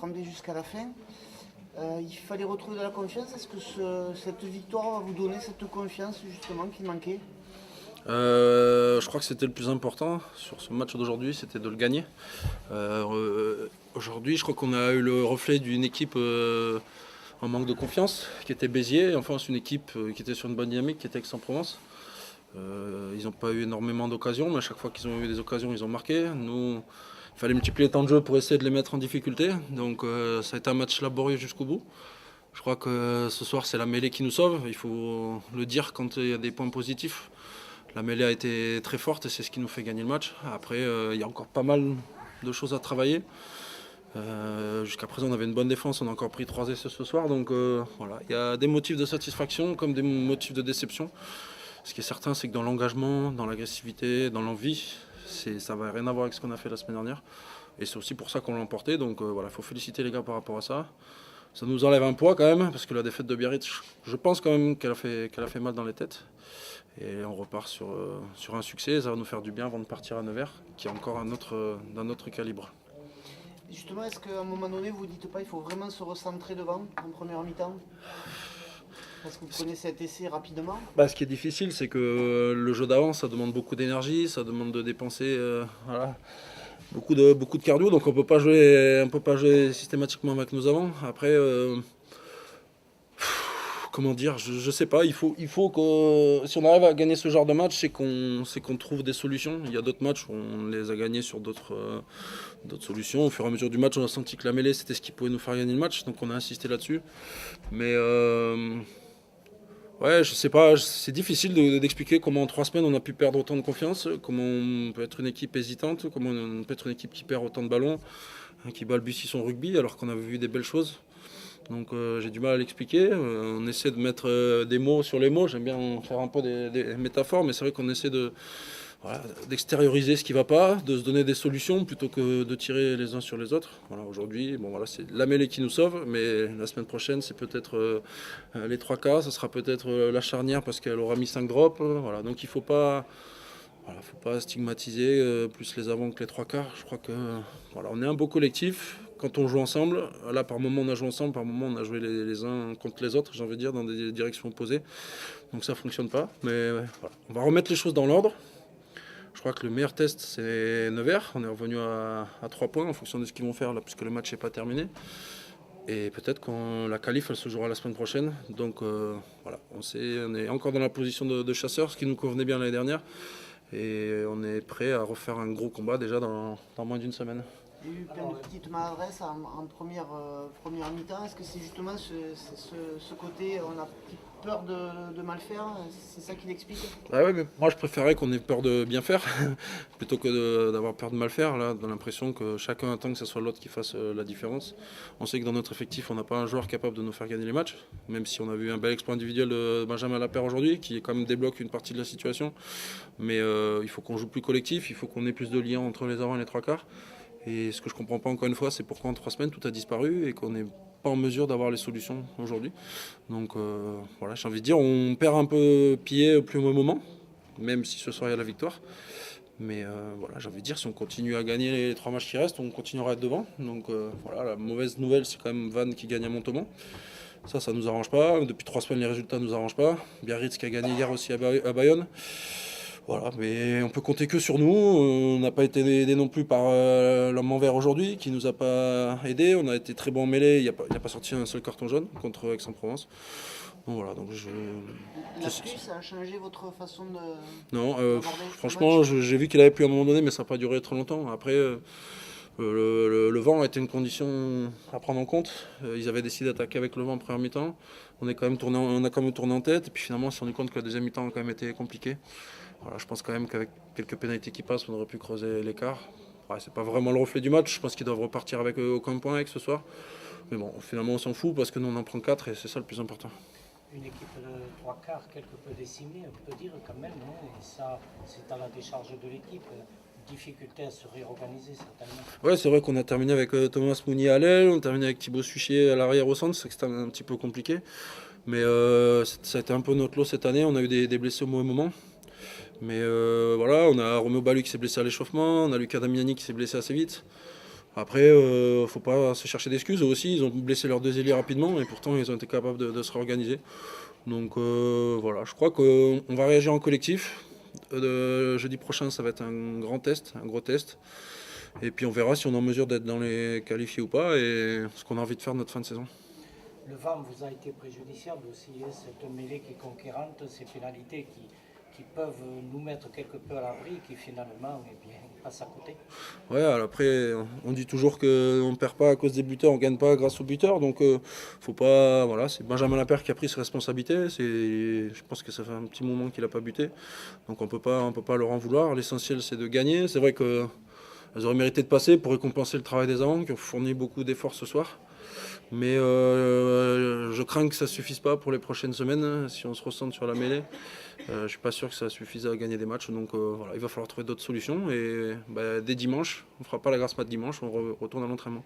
tremblé jusqu'à la fin. Il fallait retrouver de la confiance. Est-ce que cette victoire va vous donner cette confiance justement qui manquait? Je crois que c'était le plus important sur ce match d'aujourd'hui, c'était de le gagner. Aujourd'hui, je crois qu'on a eu le reflet d'une équipe en manque de confiance, qui était Béziers, enfin c'est une équipe qui était sur une bonne dynamique, qui était Aix-en-Provence. Ils n'ont pas eu énormément d'occasions, mais à chaque fois qu'ils ont eu des occasions, ils ont marqué. Nous, il fallait multiplier les temps de jeu pour essayer de les mettre en difficulté. Donc ça a été un match laborieux jusqu'au bout. Je crois que ce soir, c'est la mêlée qui nous sauve. Il faut le dire quand il y a des points positifs. La mêlée a été très forte et c'est ce qui nous fait gagner le match. Après, il y a encore pas mal de choses à travailler. Jusqu'à présent, on avait une bonne défense, on a encore pris 3 essais ce soir. Donc voilà, il y a des motifs de satisfaction comme des motifs de déception. Ce qui est certain, c'est que dans l'engagement, dans l'agressivité, dans l'envie, ça va rien à voir avec ce qu'on a fait la semaine dernière. Et c'est aussi pour ça qu'on l'a emporté. Donc voilà, il faut féliciter les gars par rapport à ça. Ça nous enlève un poids quand même, parce que la défaite de Biarritz, je pense quand même qu'elle a fait mal dans les têtes. Et on repart sur un succès, ça va nous faire du bien avant de partir à Nevers, qui est encore d'un autre calibre. Justement, est-ce qu'à un moment donné, vous ne dites pas qu'il faut vraiment se recentrer devant en première mi-temps? Parce que vous prenez cet essai rapidement. Ce qui est difficile, c'est que le jeu d'avant, ça demande beaucoup d'énergie, ça demande de dépenser voilà, beaucoup de cardio, donc on peut pas jouer systématiquement avec nos avants. Après, comment dire, je sais pas, il faut que si on arrive à gagner ce genre de match, c'est qu'on trouve des solutions. Il y a d'autres matchs où on les a gagnés sur d'autres solutions. Au fur et à mesure du match, on a senti que la mêlée, c'était ce qui pouvait nous faire gagner le match, donc on a insisté là-dessus. Mais ouais, je sais pas, c'est difficile d'expliquer comment en 3 semaines on a pu perdre autant de confiance, comment on peut être une équipe hésitante, comment on peut être une équipe qui perd autant de ballons, qui balbutie son rugby alors qu'on avait vu des belles choses. Donc j'ai du mal à l'expliquer. On essaie de mettre des mots sur les mots. J'aime bien faire un peu des métaphores, mais c'est vrai qu'on essaie voilà, d'extérioriser ce qui ne va pas, de se donner des solutions plutôt que de tirer les uns sur les autres. Voilà, aujourd'hui, voilà, c'est la mêlée qui nous sauve, mais la semaine prochaine, c'est peut-être les 3 quarts, ça sera peut-être la charnière parce qu'elle aura mis 5 drops. Voilà, donc il ne faut pas stigmatiser plus les avants que les 3 quarts. Je crois que voilà, on est un beau collectif. Quand on joue ensemble, là par moment on a joué ensemble, par moment on a joué les uns contre les autres, j'ai envie de dire, dans des directions opposées. Donc ça ne fonctionne pas. Mais voilà. On va remettre les choses dans l'ordre. Je crois que le meilleur test c'est Nevers. On est revenu à 3 points en fonction de ce qu'ils vont faire là, puisque le match n'est pas terminé. Et peut-être que la qualif elle se jouera la semaine prochaine. Donc voilà, on est encore dans la position de chasseur, ce qui nous convenait bien l'année dernière. Et on est prêt à refaire un gros combat déjà dans moins d'une semaine. Il y a eu plein de petites maladresses en première mi-temps. Est-ce que c'est justement ce côté, on a peur de mal faire? C'est ça qui l'explique? Ouais, mais moi je préférais qu'on ait peur de bien faire plutôt que d'avoir peur de mal faire. Là, on a l'impression que chacun attend que ce soit l'autre qui fasse la différence. On sait que dans notre effectif, on n'a pas un joueur capable de nous faire gagner les matchs, même si on a vu un bel exploit individuel de Benjamin Lapère aujourd'hui, qui quand même débloque une partie de la situation. Mais il faut qu'on joue plus collectif, il faut qu'on ait plus de liens entre les avants et les 3 quarts. Et ce que je comprends pas encore une fois, c'est pourquoi en 3 semaines tout a disparu et qu'on n'est pas en mesure d'avoir les solutions aujourd'hui. Donc voilà, j'ai envie de dire, on perd un peu pied au plus mauvais moment, même si ce soir il y a la victoire. Mais voilà, j'ai envie de dire, si on continue à gagner les 3 matchs qui restent, on continuera à être devant. Donc voilà, la mauvaise nouvelle, c'est quand même Vannes qui gagne à Montauban. Ça nous arrange pas. Depuis 3 semaines, les résultats nous arrangent pas. Biarritz qui a gagné hier aussi à Bayonne. Voilà, mais on peut compter que sur nous. On n'a pas été aidé non plus par l'homme en vert aujourd'hui, qui nous a pas aidé. On a été très bon en mêlée. Il n'a pas sorti un seul carton jaune contre Aix-en-Provence. Donc voilà, donc La pluie, ça a changé votre façon de non, d'aborder ce franchement, match? j'ai vu qu'il avait plu à un moment donné, mais ça n'a pas duré très longtemps. Après, le vent a été une condition à prendre en compte. Ils avaient décidé d'attaquer avec le vent en première mi-temps. On a quand même tourné en tête. Et puis finalement, on s'est rendu compte que la deuxième mi-temps a quand même été compliquée. Voilà, je pense quand même qu'avec quelques pénalités qui passent, on aurait pu creuser l'écart. Ouais, c'est pas vraiment le reflet du match. Je pense qu'ils doivent repartir avec aucun point avec ce soir. Mais bon, finalement, on s'en fout parce que nous, on en prend 4 et c'est ça le plus important. Une équipe de 3 quarts quelque peu décimée, on peut dire quand même, hein, et ça, c'est à la décharge de l'équipe. Difficulté à se réorganiser certainement. Ouais, c'est vrai qu'on a terminé avec Thomas Mounier à l'aile, on a terminé avec Thibaut Suchier à l'arrière au centre, c'est que c'était un petit peu compliqué. Mais ça a été un peu notre lot cette année, on a eu des blessés au mauvais moment. Mais voilà, on a Roméo Balu qui s'est blessé à l'échauffement, on a Lucas Damiani qui s'est blessé assez vite. Après, faut pas se chercher d'excuses. Eux aussi, ils ont blessé leurs deux ailiers rapidement et pourtant ils ont été capables de se réorganiser. Donc voilà, je crois qu'on va réagir en collectif. Jeudi prochain, ça va être un grand test, un gros test. Et puis on verra si on est en mesure d'être dans les qualifiés ou pas et ce qu'on a envie de faire de notre fin de saison. Le vent vous a été préjudiciable aussi, hein, cette mêlée qui est conquérante, ces pénalités qui peuvent nous mettre quelque peu à l'abri, qui finalement passent à côté. Ouais, alors après, on dit toujours qu'on ne perd pas à cause des buteurs, on ne gagne pas grâce aux buteurs. Donc, faut pas. Voilà, c'est Benjamin Lapère qui a pris ses responsabilités. Je pense que ça fait un petit moment qu'il n'a pas buté. Donc, on peut pas leur en vouloir. L'essentiel, c'est de gagner. C'est vrai qu'elles auraient mérité de passer pour récompenser le travail des avants qui ont fourni beaucoup d'efforts ce soir. Mais je crains que ça ne suffise pas pour les prochaines semaines si on se ressente sur la mêlée. Je ne suis pas sûr que ça suffise à gagner des matchs. Donc voilà, il va falloir trouver d'autres solutions. Et dès dimanche, on ne fera pas la grasse mat dimanche, on retourne à l'entraînement.